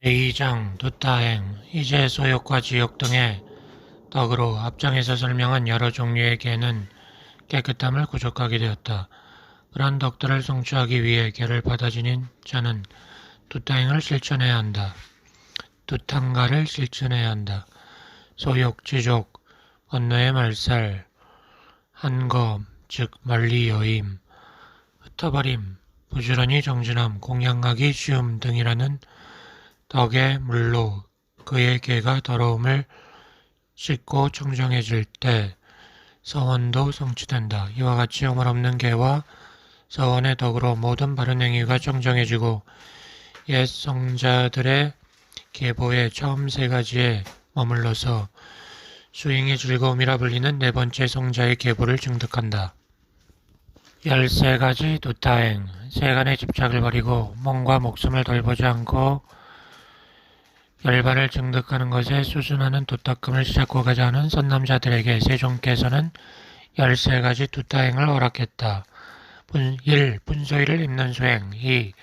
제2장 두타행, 이제 소욕과 지욕 등의 덕으로 앞장에서 설명한 여러 종류의 개는 깨끗함을 구족하게 되었다. 그러한 덕들을 성취하기 위해 개를 받아 지닌 자는 두타행을 실천해야 한다. 두탕가를 실천해야 한다. 소욕, 지족, 언너의 말살, 한검, 즉 멀리 여임, 흩어버림, 부지런히 정진함, 공양하기 쉬움 등이라는 덕의 물로 그의 개가 더러움을 씻고 청정해질 때 서원도 성취된다. 이와 같이 허물 없는 개와 서원의 덕으로 모든 바른 행위가 청정해지고 옛 성자들의 계보의 처음 세 가지에 머물러서 수행의 즐거움이라 불리는 네 번째 성자의 계보를 증득한다. 13가지 두타행, 세간의 집착을 버리고 몸과 목숨을 돌보지 않고 열반을 증득하는 것에 수순하는 두탁금을 시작하고자 하는 선남자들에게 세종께서는 13가지 두타행을 허락했다. 1. 분소일을 입는 수행. 2.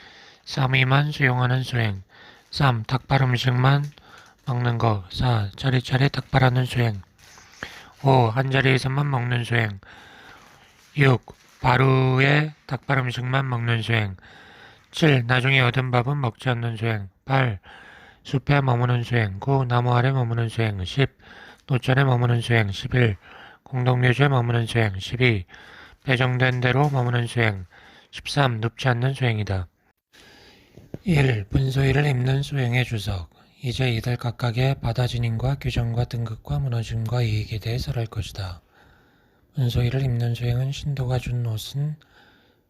삼위만 수용하는 수행. 3. 닭발 음식만 먹는 것. 4. 차례차례 닭발하는 수행. 5. 한자리에서만 먹는 수행. 6. 바루에 닭발 음식만 먹는 수행. 7. 나중에 얻은 밥은 먹지 않는 수행. 8. 숲에 머무는 수행. 9. 나무 아래 머무는 수행. 10. 노천에 머무는 수행. 11. 공동묘지에 머무는 수행. 12. 배정된 대로 머무는 수행. 13. 눕지 않는 수행이다. 1. 분소일을 입는 수행의 주석. 이제 이들 각각의 받아지님과 규정과 등급과 무너짐과 이익에 대해 설할 것이다. 분소일을 입는 수행은 신도가 준 옷은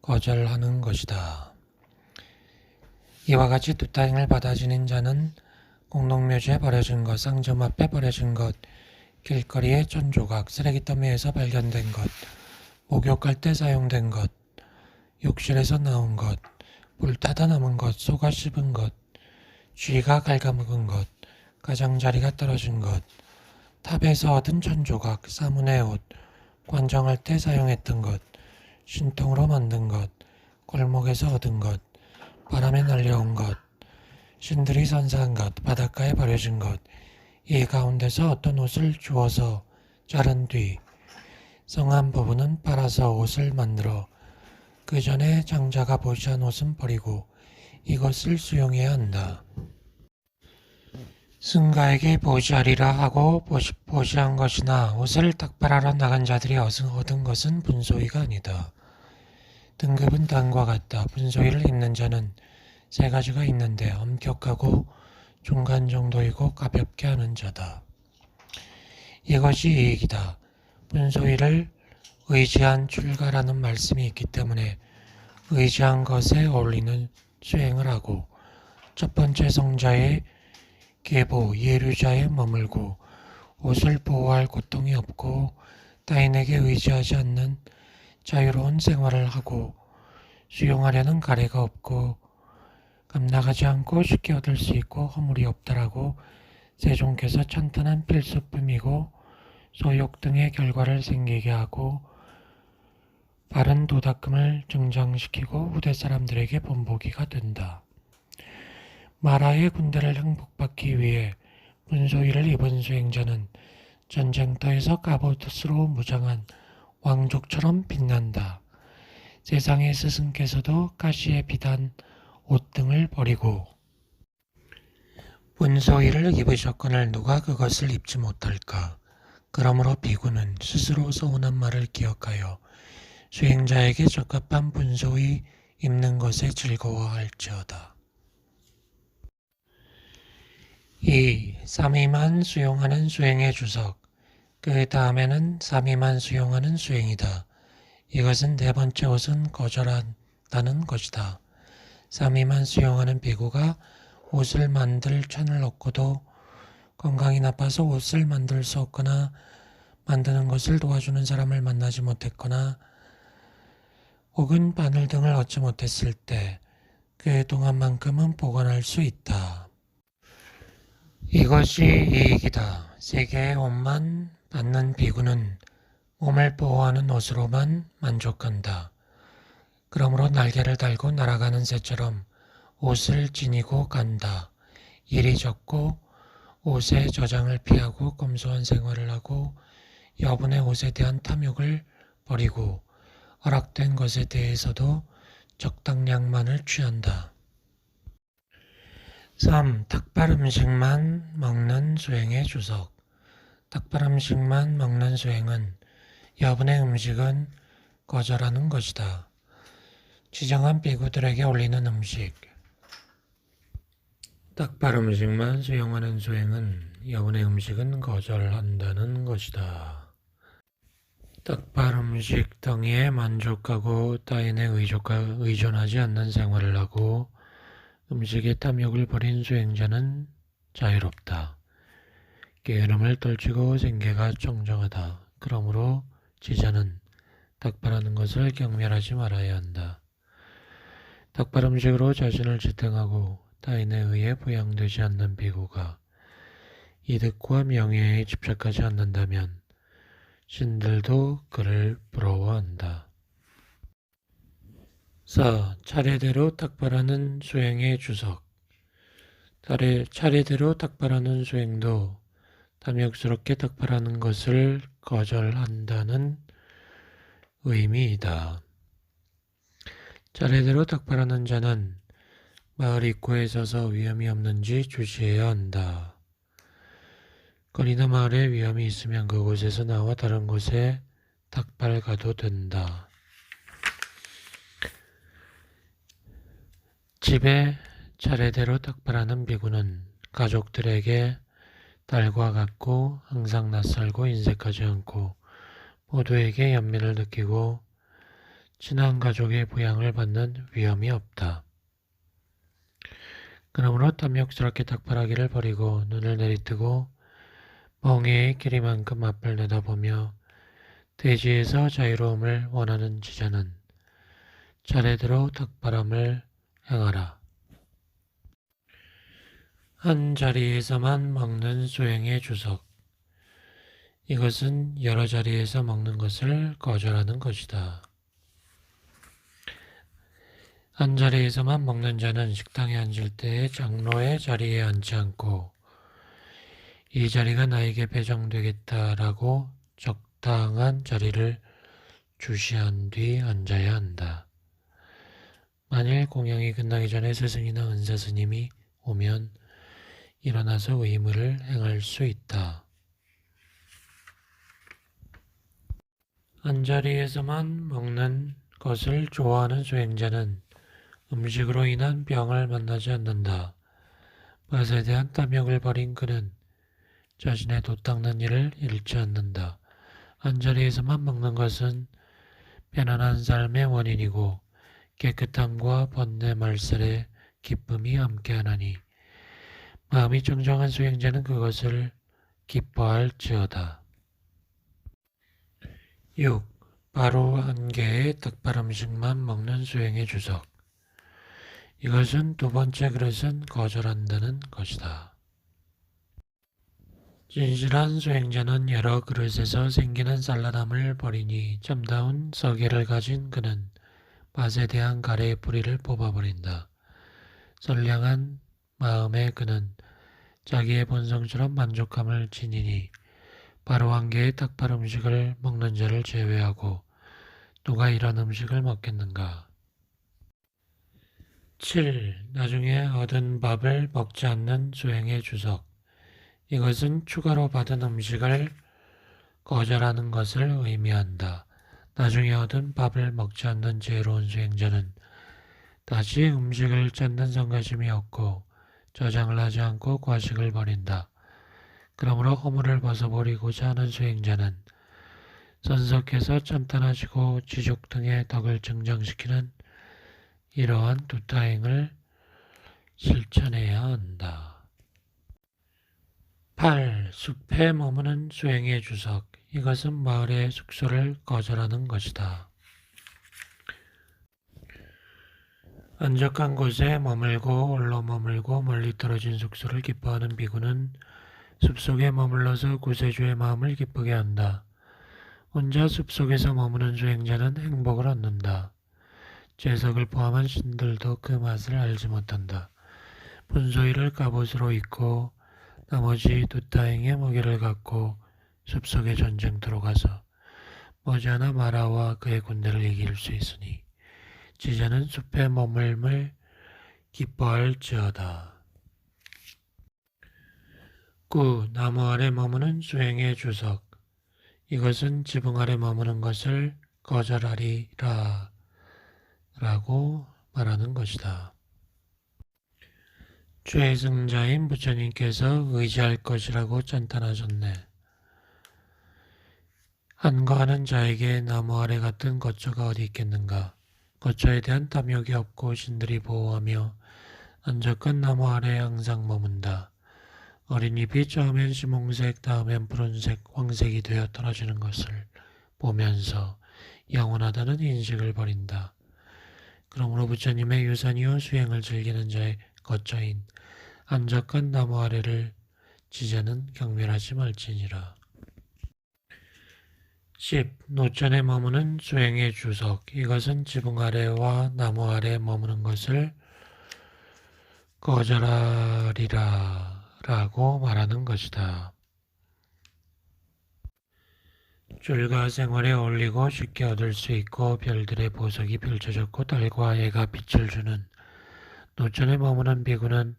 거절하는 것이다. 이와 같이 두타행을 받아 지닌 자는 공동묘지에 버려진 것, 상점 앞에 버려진 것, 길거리의 천조각, 쓰레기더미에서 발견된 것, 목욕할 때 사용된 것, 욕실에서 나온 것, 불타다 남은 것, 소가 씹은 것, 쥐가 갉아먹은 것, 가장자리가 떨어진 것, 탑에서 얻은 천조각, 사문의 옷, 관정할 때 사용했던 것, 신통으로 만든 것, 골목에서 얻은 것, 바람에 날려온 것, 신들이 선사한 것, 바닷가에 버려진 것, 이 가운데서 어떤 옷을 주워서 자른 뒤 성한 부분은 빨아서 옷을 만들어 그 전에 장자가 보시한 옷은 버리고 이것을 수용해야 한다. 승가에게 보시하리라 하고 보시한 것이나 옷을 닭발하러 나간 자들이 얻은 것은 분소이가 아니다. 등급은 다음과 같다. 분소이를 입는 자는 세 가지가 있는데 엄격하고 중간 정도이고 가볍게 하는 자다. 이것이 이익이다. 분소이를 의지한 출가라는 말씀이 있기 때문에 의지한 것에 어울리는 수행을 하고 첫 번째 성자의 계보, 예류자에 머물고 옷을 보호할 고통이 없고 타인에게 의지하지 않는 자유로운 생활을 하고 수용하려는 가래가 없고 감나가지 않고 쉽게 얻을 수 있고 허물이 없다라고 세종께서 찬탄한 필수품이고 소욕 등의 결과를 생기게 하고 바른 도덕금을 증장시키고 후대 사람들에게 본보기가 된다. 마라의 군대를 행복받기 위해 분소일을 입은 수행자는 전쟁터에서 갑옷으로 무장한 왕족처럼 빛난다. 세상의 스승께서도 가시에 비단 옷 등을 버리고 분소일을 입으셨거늘 누가 그것을 입지 못할까? 그러므로 비구는 스스로 서운한 말을 기억하여 수행자에게 적합한 분소이 입는 것에 즐거워할지어다. 2. 삼위만 수용하는 수행의 주석. 그 다음에는 삼위만 수용하는 수행이다. 이것은 네 번째 옷은 거절한다는 것이다. 삼위만 수용하는 비구가 옷을 만들 천을 얻고도 건강이 나빠서 옷을 만들 수 없거나 만드는 것을 도와주는 사람을 만나지 못했거나 혹은 바늘 등을 얻지 못했을 때 그 동안만큼은 보관할 수 있다. 이것이 이익이다. 세 개의 옷만 받는 비구는 몸을 보호하는 옷으로만 만족한다. 그러므로 날개를 달고 날아가는 새처럼 옷을 지니고 간다. 일이 적고 옷의 저장을 피하고 검소한 생활을 하고 여분의 옷에 대한 탐욕을 버리고 허락된 것에 대해서도 적당량만을 취한다. 3. 닭발 음식만 먹는 수행의 주석. 닭발 음식만 먹는 수행은 여분의 음식은 거절하는 것이다. 지정한 비구들에게 올리는 음식. 닭발 음식만 수용하는 수행은 여분의 음식은 거절한다는 것이다. 닭발 음식 등에 만족하고 타인의 의존하지 않는 생활을 하고 음식의 탐욕을 버린 수행자는 자유롭다. 게으름을 떨치고 생계가 청정하다. 그러므로 지자는 닭발하는 것을 경멸하지 말아야 한다. 닭발 음식으로 자신을 지탱하고 타인에 의해 부양되지 않는 비구가 이득과 명예에 집착하지 않는다면 신들도 그를 부러워한다. 4. 차례대로 닭발하는 수행의 주석. 차례대로 닭발하는 수행도 탐욕스럽게 닭발하는 것을 거절한다는 의미이다. 차례대로 닭발하는 자는 마을 입구에 서서 위험이 없는지 주시해야 한다. 거리나 마을에 위험이 있으면 그곳에서 나와 다른 곳에 닭발 가도 된다. 집에 차례대로 닭발하는 비구는 가족들에게 달과 같고 항상 낯설고 인색하지 않고 모두에게 연민을 느끼고 친한 가족의 부양을 받는 위험이 없다. 그러므로 탐욕스럽게 닭발하기를 버리고 눈을 내리뜨고 멍에의 길이만큼 앞을 내다보며 대지에서 자유로움을 원하는 지자는 차례대로 닭발함을 행하라. 한 자리에서만 먹는 수행의 주석. 이것은 여러 자리에서 먹는 것을 거절하는 것이다. 한 자리에서만 먹는 자는 식당에 앉을 때에 장로의 자리에 앉지 않고 이 자리가 나에게 배정되겠다라고 적당한 자리를 주시한 뒤 앉아야 한다. 만일 공양이 끝나기 전에 스승이나 은사 스님이 오면 일어나서 의무를 행할 수 있다. 한자리에서만 먹는 것을 좋아하는 수행자는 음식으로 인한 병을 만나지 않는다. 맛에 대한 탐욕을 버린 그는 자신의 돛 닦는 일을 잃지 않는다. 한자리에서만 먹는 것은 편안한 삶의 원인이고 깨끗함과 번뇌 말살의 기쁨이 함께하나니 마음이 청정한 수행자는 그것을 기뻐할지어다. 6. 바로 한 개의 닭발 음식만 먹는 수행의 주석. 이것은 두 번째 그릇은 거절한다는 것이다. 진실한 수행자는 여러 그릇에서 생기는 쌀라담을 버리니 참다운 서계를 가진 그는 밭에 대한 가래의 뿌리를 뽑아버린다. 선량한 마음의 그는 자기의 본성처럼 만족함을 지니니 바로 한 개의 닭발 음식을 먹는 자를 제외하고 누가 이런 음식을 먹겠는가. 7. 나중에 얻은 밥을 먹지 않는 수행의 주석. 이것은 추가로 받은 음식을 거절하는 것을 의미한다. 나중에 얻은 밥을 먹지 않는 지혜로운 수행자는 다시 음식을 찾는 성가심이 없고 저장을 하지 않고 과식을 버린다. 그러므로 허물을 벗어버리고자 하는 수행자는 선석해서 찬탄하시고 지족 등의 덕을 증정시키는 이러한 두타행을 실천해야 한다. 8. 숲에 머무는 수행의 주석. 이것은 마을의 숙소를 거절하는 것이다. 안적한 곳에 머물고 홀로 머물고 멀리 떨어진 숙소를 기뻐하는 비구는 숲속에 머물러서 구세주의 마음을 기쁘게 한다. 혼자 숲속에서 머무는 수행자는 행복을 얻는다. 재석을 포함한 신들도 그 맛을 알지 못한다. 분소이를 갑옷으로 입고 나머지 두 다행의 무기를 갖고 숲속의 전쟁터로 가서 머지않아 마라와 그의 군대를 이길 수 있으니 지자는 숲에 머물물 기뻐할지어다. 9. 나무 아래 머무는 수행의 주석. 이것은 지붕 아래 머무는 것을 거절하리라 라고 말하는 것이다. 최승자인 부처님께서 의지할 것이라고 찬탄하셨네. 안거하는 자에게 나무 아래 같은 거처가 어디 있겠는가. 거처에 대한 탐욕이 없고 신들이 보호하며 안적한 나무 아래에 항상 머문다. 어린 잎이 처음엔 시몽색, 다음엔 푸른색, 황색이 되어 떨어지는 것을 보면서 영원하다는 인식을 버린다. 그러므로 부처님의 유산이요 수행을 즐기는 자의 거처인 안적한 나무 아래를 지자는 경멸하지 말지니라. 10. 노천에 머무는 수행의 주석. 이것은 지붕 아래와 나무 아래에 머무는 것을 거절하리라 라고 말하는 것이다. 줄과 생활에 어울리고 쉽게 얻을 수 있고 별들의 보석이 펼쳐졌고 달과 해가 빛을 주는 노천에 머무는 비구는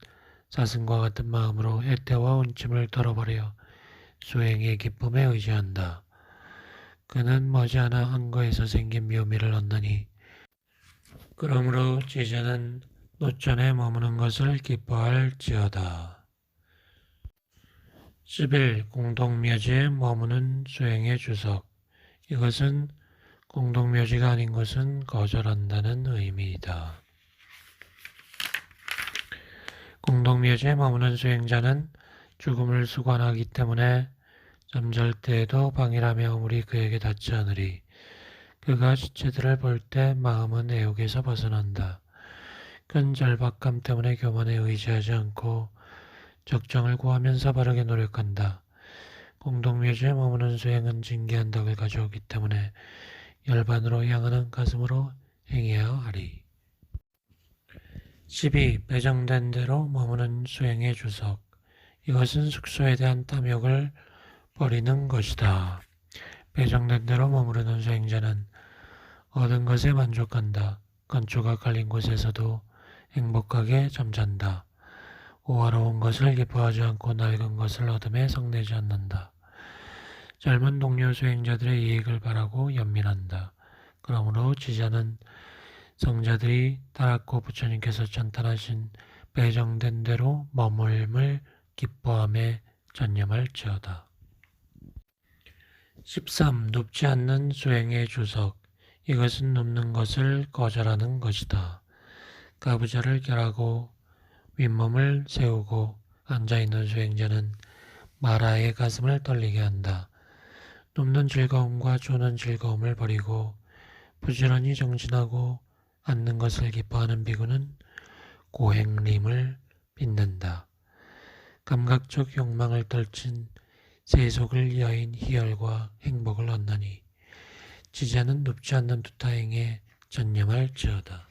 사슴과 같은 마음으로 해태와 온침을 덜어버려 수행의 기쁨에 의지한다. 그는 머지않아 한거에서 생긴 묘미를 얻느니 그러므로 지자는 노천에 머무는 것을 기뻐할지어다. 11. 공동묘지에 머무는 수행의 주석. 이것은 공동묘지가 아닌 것은 거절한다는 의미이다. 공동묘지에 머무는 수행자는 죽음을 수관하기 때문에 잠잘 때에도 방일하며 우리 그에게 닿지 않으리. 그가 시체들을 볼 때 마음은 애욕에서 벗어난다. 큰 절박감 때문에 교만에 의지하지 않고 적정을 구하면서 바르게 노력한다. 공동묘지에 머무는 수행은 진귀한 덕을 가져오기 때문에 열반으로 향하는 가슴으로 행해야 하리. 12. 배정된 대로 머무는 수행의 주석. 이것은 숙소에 대한 탐욕을 버리는 것이다. 배정된 대로 머무르는 수행자는 얻은 것에 만족한다. 건초가 깔린 곳에서도 행복하게 잠잔다. 오화로운 것을 기뻐하지 않고 낡은 것을 얻음에 성내지 않는다. 젊은 동료 수행자들의 이익을 바라고 연민한다. 그러므로 지자는 성자들이 따랐고 부처님께서 찬탄하신 배정된 대로 머물물 기뻐함에 전념할지어다. 13. 눕지 않는 수행의 주석. 이것은 눕는 것을 거절하는 것이다. 가부좌를 결하고 윗몸을 세우고 앉아있는 수행자는 마라의 가슴을 떨리게 한다. 눕는 즐거움과 조는 즐거움을 버리고 부지런히 정진하고 앉는 것을 기뻐하는 비구는 고행림을 빚는다. 감각적 욕망을 떨친 세속을 여인 희열과 행복을 얻나니 지자는 눕지 않는 두타행에 전념할지어다.